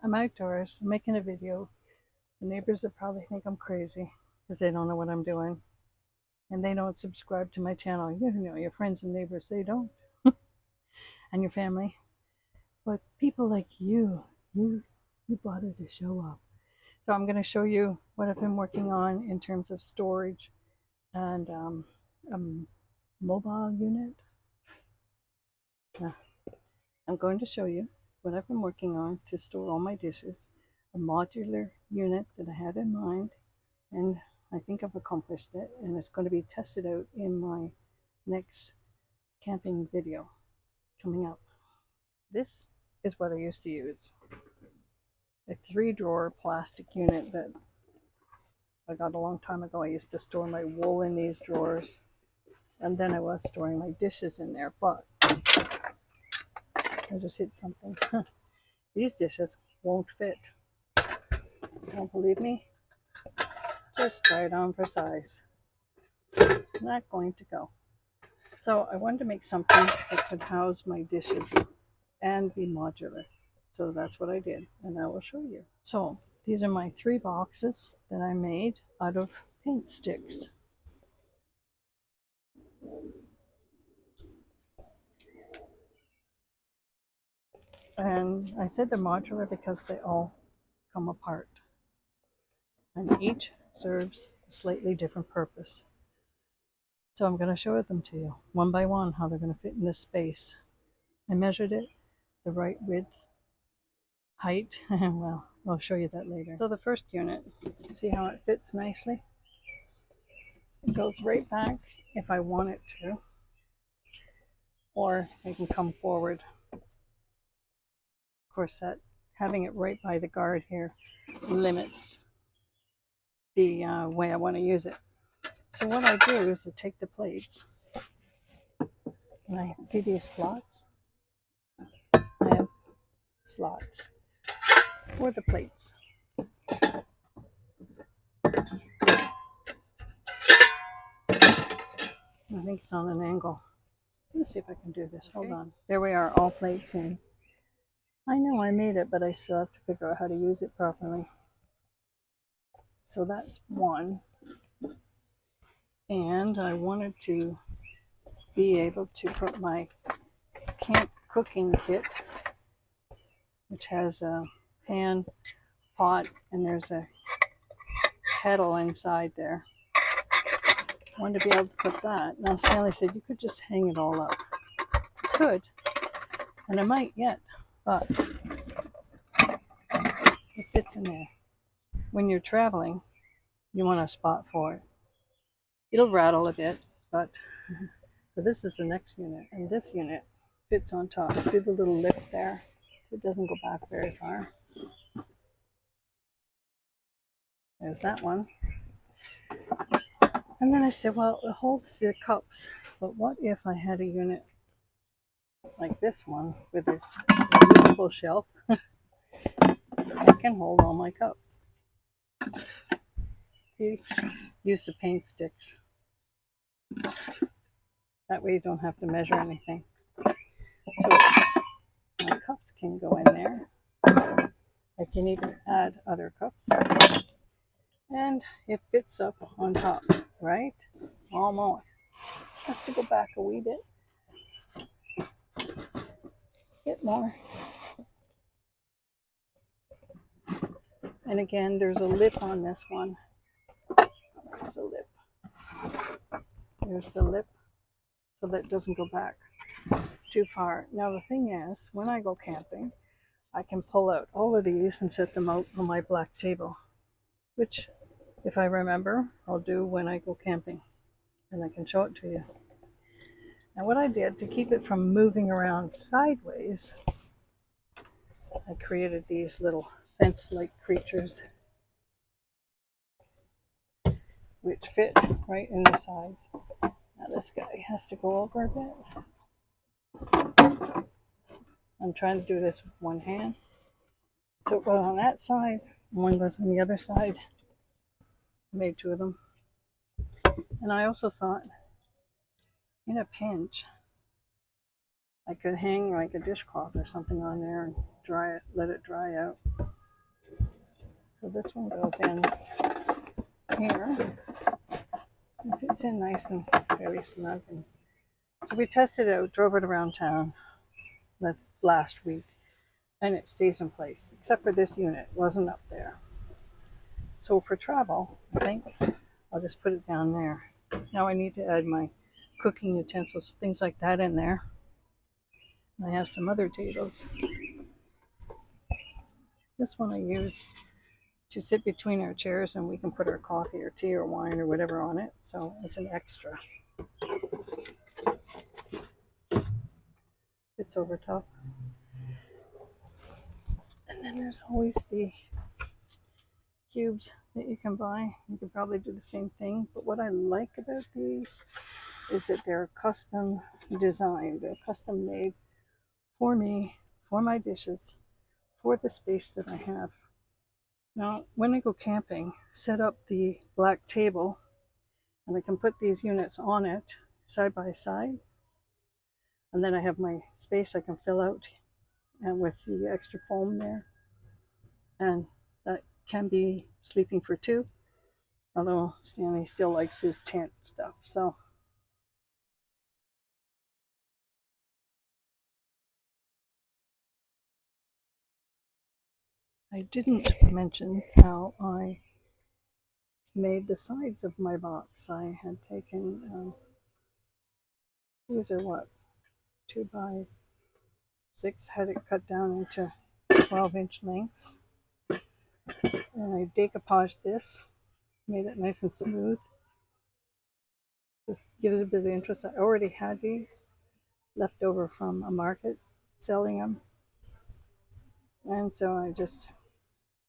I'm outdoors, I'm making a video. The neighbors will probably think I'm crazy because they don't know what I'm doing. And they don't subscribe to my channel. You know, your friends and neighbors, they don't. And your family. But people like you bother to show up. So I'm going to show you what I've been working on in terms of storage and a mobile unit. I'm going to show you what I've been working on to store all my dishes, a modular unit that I had in mind, and I think I've accomplished it, and it's going to be tested out in my next camping video coming up. This is what I used to use. A 3-drawer plastic unit that I got a long time ago. I used to store my wool in these drawers, and then I was storing my dishes in there, but I just hit something. These dishes won't fit. Don't believe me? Just try it on for size. Not going to go. So I wanted to make something that could house my dishes and be modular. So that's what I did, and I will show you. So these are my 3 boxes that I made out of paint sticks. And I said they're modular because they all come apart. And each serves a slightly different purpose. So I'm going to show them to you one by one how they're going to fit in this space. I measured it the right width, height. Well, I'll show you that later. So the first unit, see how it fits nicely? It goes right back if I want it to, or it can come forward. Of course, that having it right by the guard here limits the way I want to use it. So what I do is I take the plates, and I see these slots. I have slots for the plates. I think it's on an angle. Let's see if I can do this. Hold on. There we are, all plates in. I know I made it, but I still have to figure out how to use it properly. So that's one. And I wanted to be able to put my camp cooking kit, which has a pan, pot, and there's a kettle inside there. I wanted to be able to put that. Now Stanley said you could just hang it all up. I could, and I might yet, but it fits in there. When you're traveling, you want a spot for it. It'll rattle a bit, but so this is the next unit, and this unit fits on top. See the little lip there? So it doesn't go back very far. There's that one. And then I said, well, it holds the cups, but what if I had a unit like this one with a movable shelf that can hold all my cups? See, use the paint sticks. That way you don't have to measure anything. So my cups can go in there. I can even add other cups. And it fits up on top, right? Almost. Has to go back a wee bit. Bit more. And again, there's a lip on this one. There's a lip. There's the lip, so that it doesn't go back too far. Now the thing is, when I go camping, I can pull out all of these and set them out on my black table, which, if I remember, I'll do when I go camping, and I can show it to you. Now what I did to keep it from moving around sideways, I created these little fence-like creatures which fit right in the side. Now this guy has to go over a bit. I'm trying to do this with one hand. So it goes on that side, and one goes on the other side. I made 2 of them. And I also thought, in a pinch, I could hang like a dishcloth or something on there and dry it, let it dry out. So this one goes in here. It fits in nice and very snug. And so we tested it out, drove it around town. That's last week. And it stays in place, except for this unit. It wasn't up there. So for travel, I think I'll just put it down there. Now I need to add my cooking utensils, things like that in there. I have some other tables. This one I use to sit between our chairs and we can put our coffee or tea or wine or whatever on it. So it's an extra. It's over top. And then there's always the cubes that you can buy. You can probably do the same thing. But what I like about these is that they're custom designed. They're custom made for me, for my dishes, for the space that I have. Now, when I go camping, set up the black table and I can put these units on it side by side. And then I have my space I can fill out and with the extra foam there. And that can be sleeping for two, although Stanley still likes his tent stuff. So I didn't mention how I made the sides of my box. I had taken, these are what, 2x6, had it cut down into 12-inch lengths. And I decoupaged this, made it nice and smooth. This gives a bit of interest. I already had these left over from a market selling them. And so I just,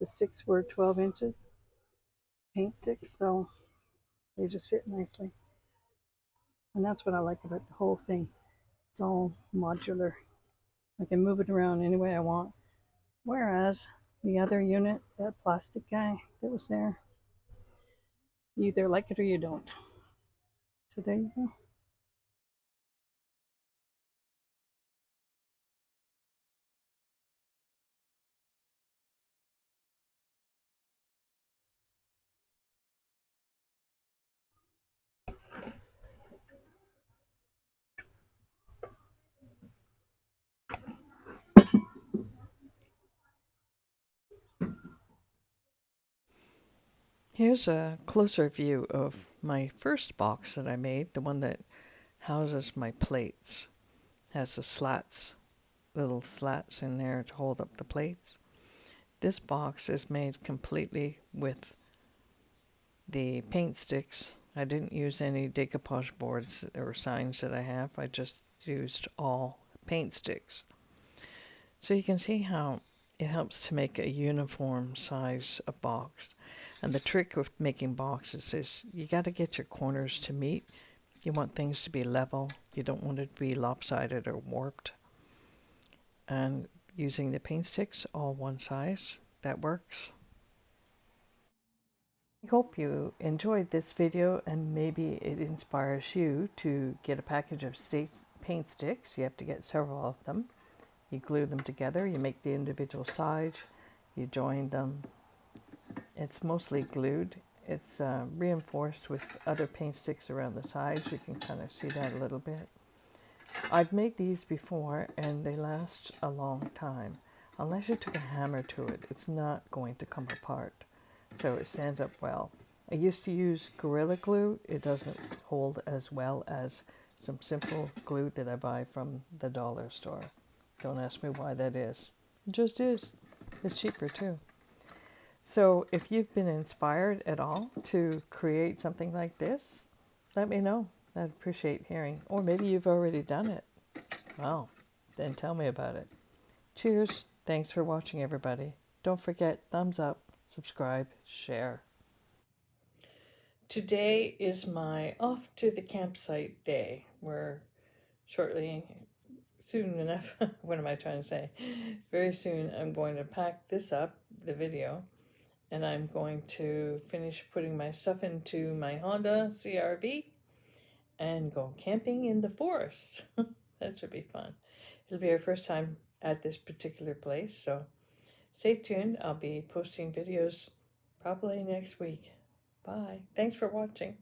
the sticks were 12 inches, paint sticks, so they just fit nicely. And that's what I like about the whole thing. It's all modular. I can move it around any way I want. Whereas the other unit, that plastic guy that was there, you either like it or you don't. So there you go. Here's a closer view of my first box that I made, the one that houses my plates. Has the slats, little slats in there to hold up the plates. This box is made completely with the paint sticks. I didn't use any decoupage boards or signs that I have. I just used all paint sticks. So you can see how it helps to make a uniform size of box. And the trick with making boxes is you got to get your corners to meet. You want things to be level. You don't want it to be lopsided or warped. And using the paint sticks, all one size, that works. I hope you enjoyed this video and maybe it inspires you to get a package of paint sticks. You have to get several of them. You glue them together, you make the individual sides, you join them. It's mostly glued. It's reinforced with other paint sticks around the sides. You can kind of see that a little bit. I've made these before and they last a long time. Unless you took a hammer to it, it's not going to come apart. So it stands up well. I used to use Gorilla Glue. It doesn't hold as well as some simple glue that I buy from the dollar store. Don't ask me why that is. It just is. It's cheaper too. So if you've been inspired at all to create something like this, let me know. I'd appreciate hearing. Or maybe you've already done it. Well, then tell me about it. Cheers. Thanks for watching, everybody. Don't forget, thumbs up, subscribe, share. Today is my off to the campsite day. We're soon enough, what am I trying to say? Very soon I'm going to pack this up, the video, and I'm going to finish putting my stuff into my Honda CRV and go camping in the forest. That should be fun. It'll be our first time at this particular place, so stay tuned. I'll be posting videos probably next week. Bye. Thanks for watching.